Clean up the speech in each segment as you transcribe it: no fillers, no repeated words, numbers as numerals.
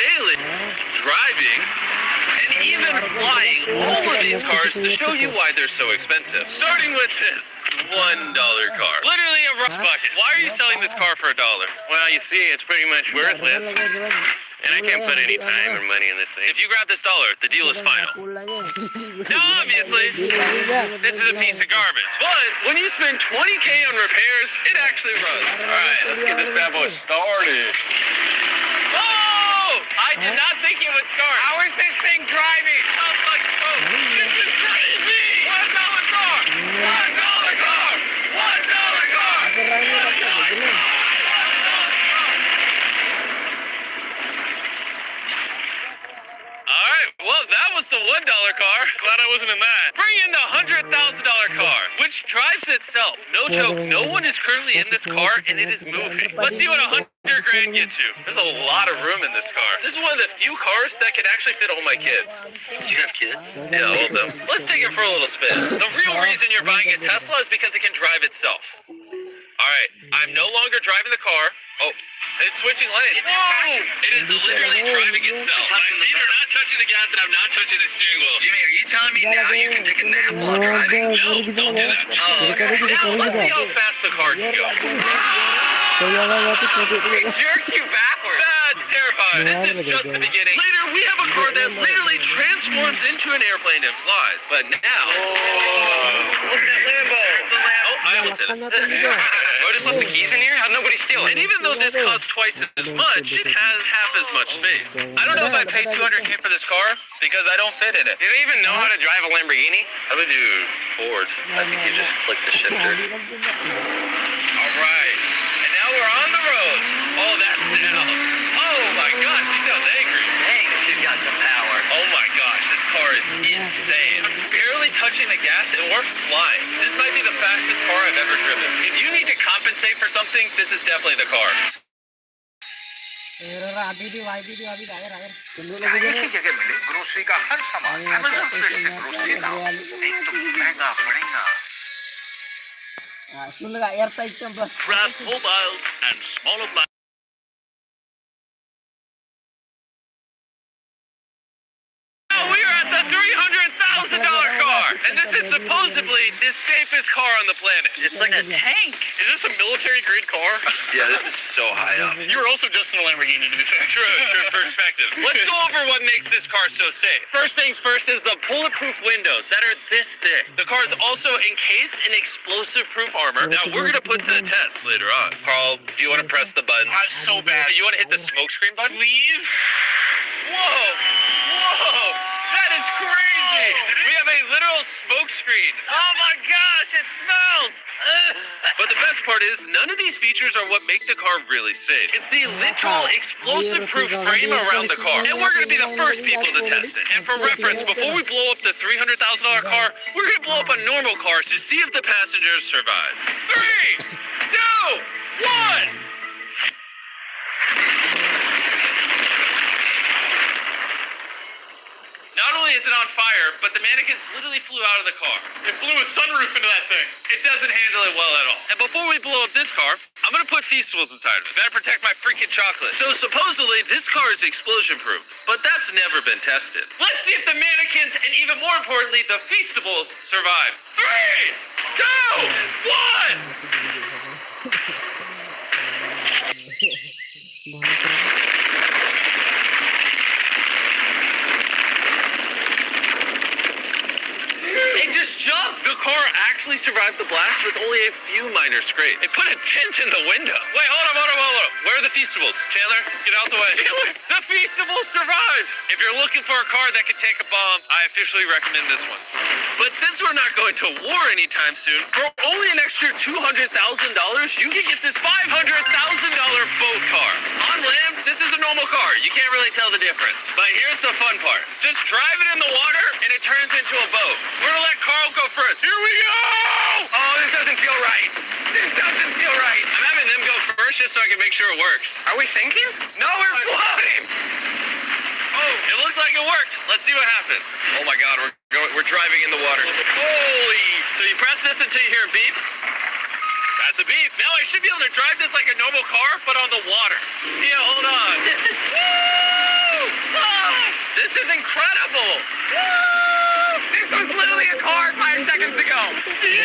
sailing, driving, and even flying all of these cars to show you why they're so expensive. Starting with this $1 car. Literally a rust bucket. Why are you selling this car for $1? Well, you see, it's pretty much worthless. And I can't put any time or money in this thing. If you grab this $1, the deal is final. Now, obviously, this is a piece of garbage. But when you spend $20K on repairs, it actually runs. All right, let's get this bad boy started. Oh! I did not think it would start. How is this thing driving? Sounds like smoke. This is crazy! $1 car! $1 car! $1 car! Well, that was the $1 car. Glad I wasn't in that. Bring in the $100,000 car, which drives itself. No joke, no one is currently in this car, and it is moving. Let's see what $100 grand gets you. There's a lot of room in this car. This is one of the few cars that can actually fit all my kids. You have kids? Yeah, all of them. Let's take it for a little spin. The real reason you're buying a Tesla is because it can drive itself. All right, I'm no longer driving the car. Oh, it's switching lanes. Whoa! It is literally driving itself. My feet are not touching the gas and I'm not touching the steering wheel. Jimmy, are you telling me now you can take a nap while driving? No, don't do that. Oh, okay. Now, let's see how fast the car can go. It jerks you backwards. That's terrifying. This is just the beginning. Later, we have a car that literally transforms into an airplane and flies. But now... What's that Lambo? Oh, I almost hit it. I just left the keys in here? How'd nobody steal it? And even though this costs twice as much, it has half as much space. I don't know if I paid $200K for this car because I don't fit in it. Do they even know how to drive a Lamborghini? How do we do Ford? I think you just click the shifter. All right. And now we're on the road. Oh, that sound. Oh my gosh, she sounds angry. Dang, she's got some power. Oh my gosh, this car is insane. Barely touching the gas and we're flying. This might be the fastest car I've ever driven. If you need to compensate for something, this is definitely the car. Grocery का हर सामान Amazon fresh से grocery लाओ नहीं तो महंगा पड़ेगा Grab mobiles and small appliances. We are at the $300,000 car, and this is supposedly the safest car on the planet. It's like a tank. Is this a military-grade car? Yeah, this is so high up. You were also just in a Lamborghini, to be fair. True perspective. Let's go over what makes this car so safe. First things first is the bulletproof windows that are this thick. The car is also encased in explosive-proof armor that we're going to put to the test later on. Carl, do you want to press the button? So bad. You want to hit the smoke screen button? Please? Whoa! That is crazy! We have a literal smoke screen. Oh my gosh, it smells! But the best part is, none of these features are what make the car really safe. It's the literal explosive-proof frame around the car. And we're going to be the first people to test it. And for reference, before we blow up the $300,000 car, we're going to blow up a normal car to see if the passengers survive. 3, 2, 1! Not only is it on fire, but the mannequins literally flew out of the car. It blew a sunroof into that thing. It doesn't handle it well at all. And before we blow up this car, I'm gonna put Feastables inside of it. Better protect my freaking chocolate. So supposedly, this car is explosion-proof, but that's never been tested. Let's see if the mannequins, and even more importantly, the Feastables, survive. 3, 2, 1! Just jumped. The car actually survived the blast with only a few minor scrapes. It put a dent in the window. Wait, hold up. Where are the Feastables? Chandler, get out the way. Chandler, the Feastables survived. If you're looking for a car that can take a bomb, I officially recommend this one. But since we're not going to war anytime soon, for only an extra $200,000, you can get this $500,000 boat car. On land, this is a normal car. You can't really tell the difference. But here's the fun part. Just drive it in the water, and it turns into a boat. We're gonna let Carl go first. Here we go! Oh, this doesn't feel right. This doesn't feel right. I'm having them go first just so I can make sure it works. Are we sinking? No, we're floating! Oh, it looks like it worked. Let's see what happens. Oh my God, we're driving in the water. Holy! So you press this until you hear a beep. That's a beep. Now I should be able to drive this like a normal car, but on the water. Tia, hold on. Woo! This is incredible. Woo! This was literally a car 5 seconds ago. Yeah!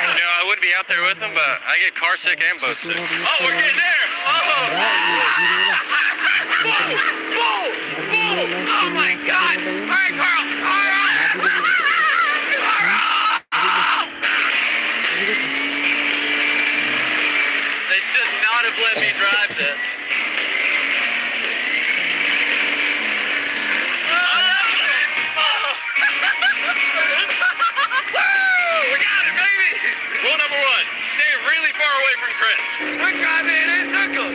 You know, I would be out there with them, but I get car sick and boat sick. Oh, we're getting there. Oh. Oh my God. All right, Carl. All right. They should not have let me drive this. We got it, baby! Rule number 1, stay really far away from Chris. We're driving in a circle.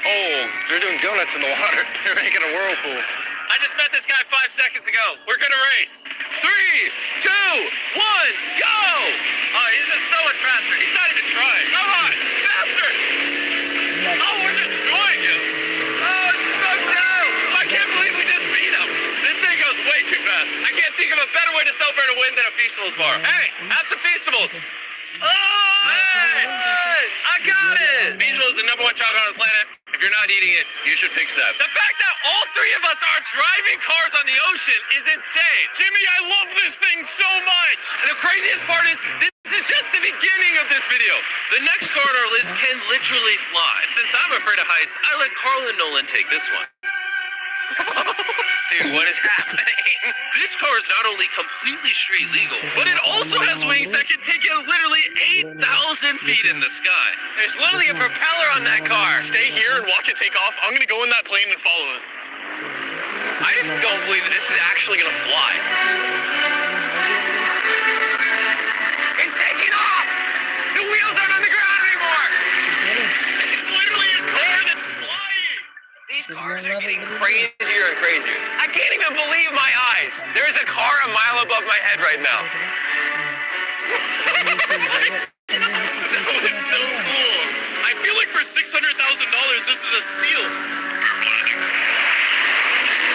Oh, they're doing donuts in the water. They're making a whirlpool. I just met this guy 5 seconds ago. We're gonna race. 3, 2, 1, go! Oh, he's just so much faster. He's not even trying. Come on, faster! Oh, we're destroying him. Oh, this is so exciting. I can't believe we just beat him. This thing goes way too fast. I can't think of a better way to celebrate a win than a Feastables bar. Hey, have some Feastables. Oh, hey, I got it. Feastables is the #1 chocolate on the planet. If you're not eating it, you should pick Seth. The fact that all 3 of us are driving cars on the ocean is insane. Jimmy, I love this thing so much. And the craziest part is, this is just the beginning of this video. The next car on our list can literally fly. And since I'm afraid of heights, I let Carl and Nolan take this one. Dude, what is happening? This car is not only completely street legal, but it also has wings that can take you literally 8,000 feet in the sky. There's literally a propeller on that car. Stay here and watch it take off. I'm gonna go in that plane and follow it. I just don't believe that this is actually gonna fly. It's taking off! The wheels aren't on the ground anymore! It's literally a car that's flying! These cars are getting crazier and crazier. I can't even believe my eyes. There's a car a mile above my head right now. That was so cool. I feel like for $600,000, this is a steal.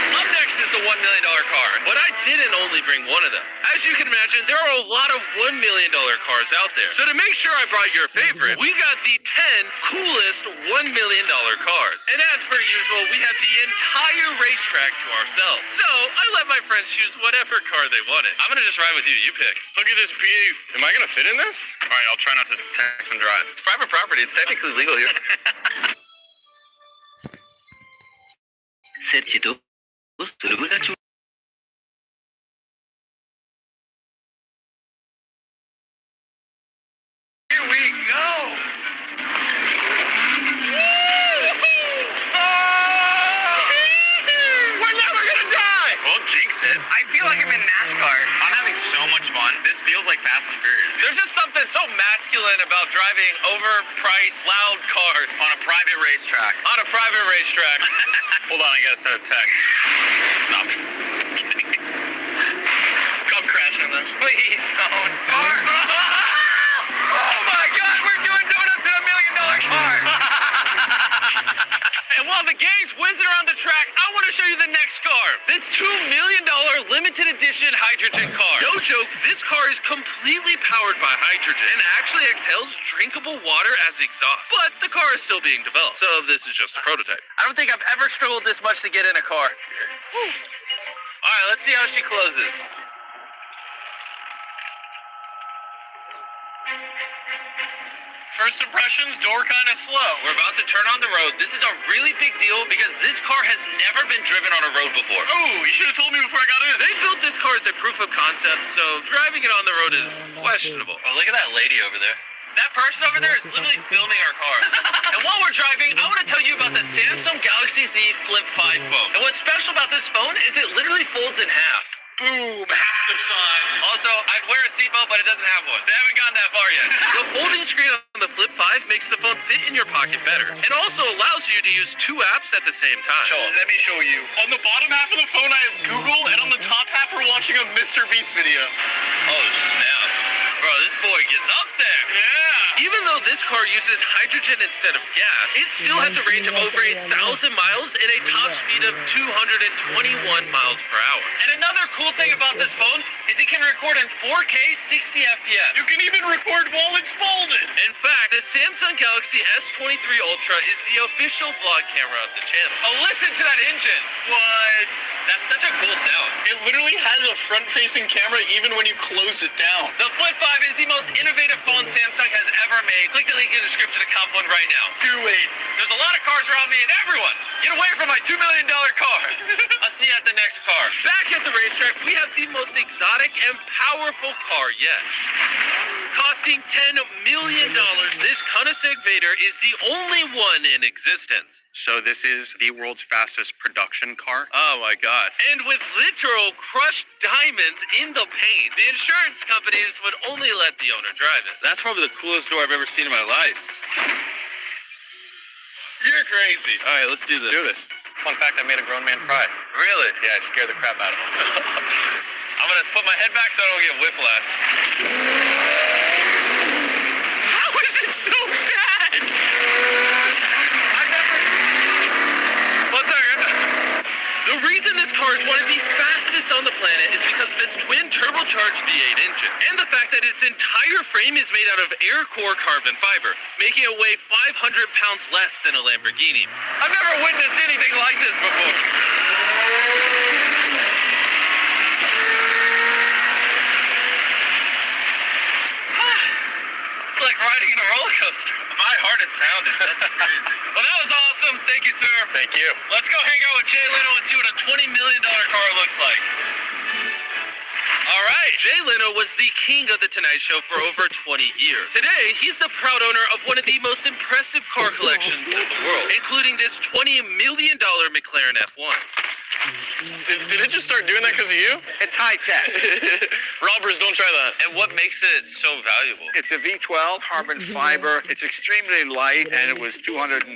Up next is the $1 million car, but I didn't only bring one of them. As you can imagine, there are a lot of $1 million cars out there. So to make sure I brought your favorite, we got the 10 coolest $1 million cars. And as per usual, we have the entire racetrack to ourselves. So I let my friends choose whatever car they wanted. I'm gonna just ride with you. You pick. Look at this beauty. Am I gonna fit in this? All right, I'll try not to text and drive. It's private property. It's technically legal here. Here we go. We're never gonna die. Well, jinx it. I feel like I'm in NASCAR. I'm having so much fun. This feels like Fast and Furious. There's just something so masculine about driving overpriced, loud cars On a private racetrack. on a private racetrack. Hold on, I gotta send a text. No. Come crashing this. Please don't. Oh my God, we're doing donuts in $1 million car. And while the gang's whizzing around the track, I want to show you the next car. This $2 million limited edition hydrogen car. No joke, this car is completely powered by hydrogen and actually exhales drinkable water as exhaust. But the car is still being developed, so this is just a prototype. I don't think I've ever struggled this much to get in a car. Whew. All right, let's see how she closes. First impressions, door kind of slow. We're about to turn on the road. This is a really big deal because this car has never been driven on a road before. Oh, you should have told me before I got in. They built this car as a proof of concept, so driving it on the road is questionable. Oh, look at that lady over there. That person over there is literally filming our car. And while we're driving, I want to tell you about the Samsung Galaxy Z Flip 5 phone. And what's special about this phone is it literally folds in half. Boom, half the sun. Also, I'd wear a seatbelt, but it doesn't have one. They haven't gone that far yet. The folding screen on the Flip 5 makes the phone fit in your pocket better and also allows you to use 2 apps at the same time. Let me show you. On the bottom half of the phone, I have Google, and on the top half, we're watching a Mr. Beast video. Oh, snap. Bro, this boy gets up there. Yeah. Even though this car uses hydrogen instead of gas, it still has a range of over 1,000 miles and a top speed of 221 miles per hour. And another cool thing about this phone is it can record in 4K 60 FPS. You can even record while it's folded. In fact, the Samsung Galaxy S23 Ultra is the official vlog camera of the channel. Oh, listen to that engine. What? That's such a cool sound. It literally has a front-facing camera even when you close it down. The Flip 5 is the most innovative phone Samsung has ever made. Click the link in the description to cop one right now. Do it. There's a lot of cars around me and everyone, get away from my $2 million car. I'll see you at the next car. Back at the racetrack, we have the most exotic and powerful car yet. Costing $10 million, this Koenigsegg Vader is the only one in existence. So this is the world's fastest production car. Oh my god. And with literal crushed diamonds in the paint, the insurance companies would only let the owner drive it. That's probably the coolest door I've ever seen in my life. You're crazy. All right, let's do this. Do this. Fun fact, I made a grown man cry. Really? Yeah, I scared the crap out of him. I'm gonna put my head back so I don't get whiplash. How is it so sad? What's up? The reason this car is one of the fastest on the planet is because of its twin turbocharged V8 engine, and the fact that its entire frame is made out of air core carbon fiber, making it weigh 500 pounds less than a Lamborghini. I've never witnessed anything like this before. It's like riding in a roller coaster. My heart is pounding. That's crazy. Well, that was awesome. Thank you, sir. Thank you. Let's go hang out with Jay Leno and see what a $20 million car looks like. All right, Jay Leno was the king of The Tonight Show for over 20 years. Today, he's the proud owner of one of the most impressive car collections in the world, including this $20 million McLaren F1. Did it just start doing that because of you? It's high tech. Robbers, don't try that. And what makes it so valuable? It's a V12 carbon fiber. It's extremely light, and it was 241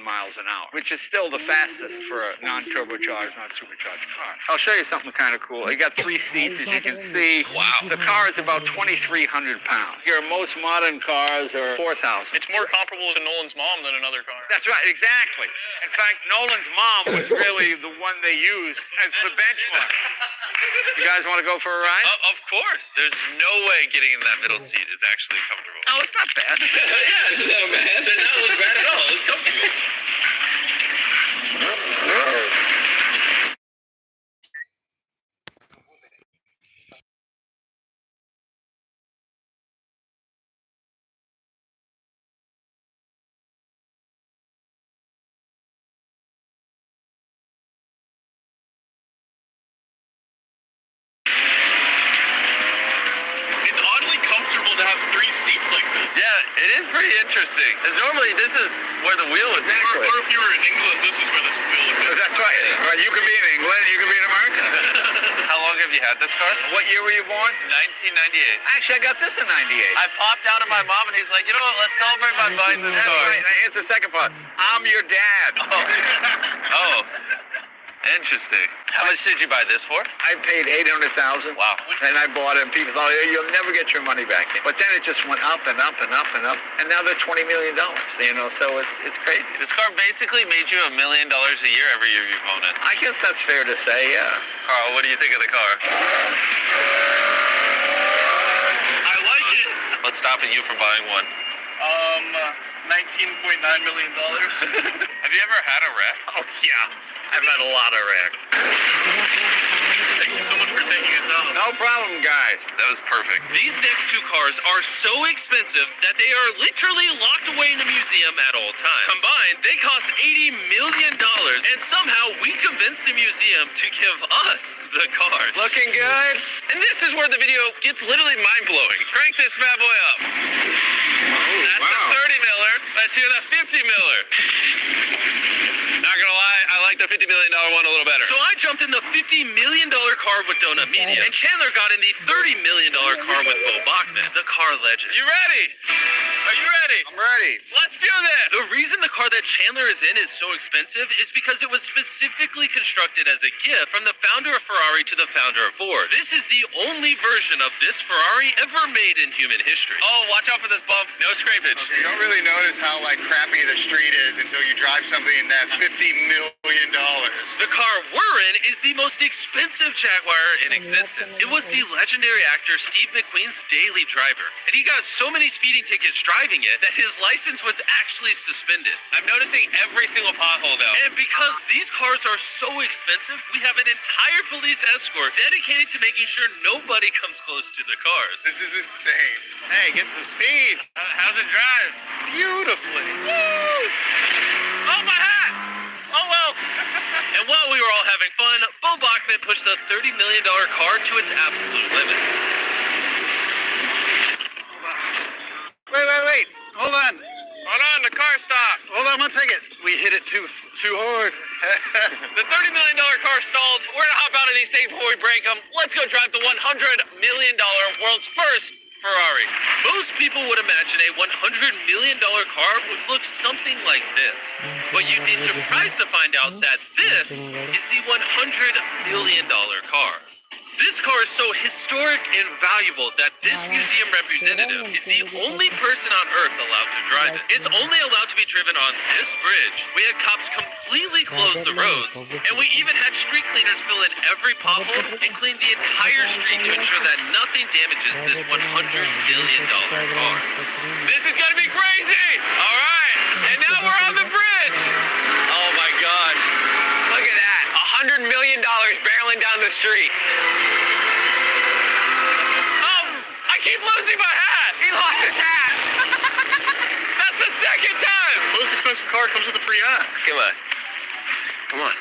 miles an hour, which is still the fastest for a non-turbocharged, non-supercharged car. I'll show you something kind of cool. You got 3 seats, as you can see. Wow. The car is about 2,300 pounds. Your most modern cars are 4,000. It's more comparable to Nolan's mom than another car. That's right, exactly. In fact, Nolan's mom was really the one they used as the benchmark. You guys want to go for a ride? Of course. There's no way getting in that middle seat is actually comfortable. Oh, it's not bad. Yeah, it's not bad. It doesn't look bad at all. It's comfortable. It's oddly comfortable to have 3 seats like this. Yeah, it is pretty interesting. Because normally this is where the wheel is. Or if you were in England, this is where this wheel would be. That's right. Well, you could be in England, you could be in America. How long have you had this car? What year were you born? 1998. Actually, I got this in 98. I popped out of my mom and he's like, you know what, let's celebrate by buying this That's car. right. Now, here's the second part. I'm your dad. Oh. Interesting. How much did you buy this for? I paid $800,000. Wow. And I bought it, and people thought, "Oh, you'll never get your money back." But then it just went up and up and up and up, and now they're $20 million. You know, so it's crazy. This car basically made you $1 million a year every year you've owned it. I guess that's fair to say, yeah. Carl, what do you think of the car? I like it. What's stopping you from buying one? $19.9 million. Have you ever had a wreck? Oh, yeah. I've had a lot of wrecks. Thank you so much for taking us out. No problem, guys. That was perfect. These next 2 cars are so expensive that they are literally locked away in a museum at all times. Combined, they cost $80 million, and somehow we convinced the museum to give us the cars. Looking good? And this is where the video gets literally mind-blowing. Crank this bad boy up. That's wow. the 30 miller. Let's hear the 50 miller. Not gonna lie, I like the $50 million one a little better. So I jumped in the $50 million car with Donut Media, and Chandler got in the $30 million car with Bo Bachman, the car legend. You ready? Are you ready? I'm ready. Let's do this! The reason the car that Chandler is in is so expensive is because it was specifically constructed as a gift from the founder of Ferrari to the founder of Ford. This is the only version of this Ferrari ever made in human history. Oh, watch out for this bump. No scrapage. You don't really notice how like crappy the street is until you drive something that's $50 million. The car we're in is the most expensive Jaguar in existence. It was the legendary actor Steve McQueen's daily driver, and he got so many speeding tickets driving it that his license was actually suspended. I'm noticing every single pothole though. And because these cars are so expensive, we have an entire police escort dedicated to making sure nobody comes close to the cars. This is insane. Hey, get some speed. How's it drive? Beautifully. Oh, my hat! Oh, well. And while we were all having fun, Bo Bachman pushed the $30 million car to its absolute limit. Wait. Hold on. Hold on, the car stopped. Hold on 1 second. We hit it too hard. The $30 million car stalled. We're gonna hop out of these things before we break them. Let's go drive the $100 million world's first Ferrari. Most people would imagine a $100 million car would look something like this. But you'd be surprised to find out that this is the $100 million car. This car is so historic and valuable that this museum representative is the only person on Earth allowed to drive it. It's only allowed to be driven on this bridge. We had cops completely close the roads, and we even had street cleaners fill in every pothole and clean the entire street to ensure that nothing damages this $100 million car. This is gonna be crazy! All right, and now we're on the bridge! Oh my gosh. Look at that, $100 million barreling down the street. I keep losing my hat! He lost his hat! That's the second time! Most expensive car comes with a free hat. Come on.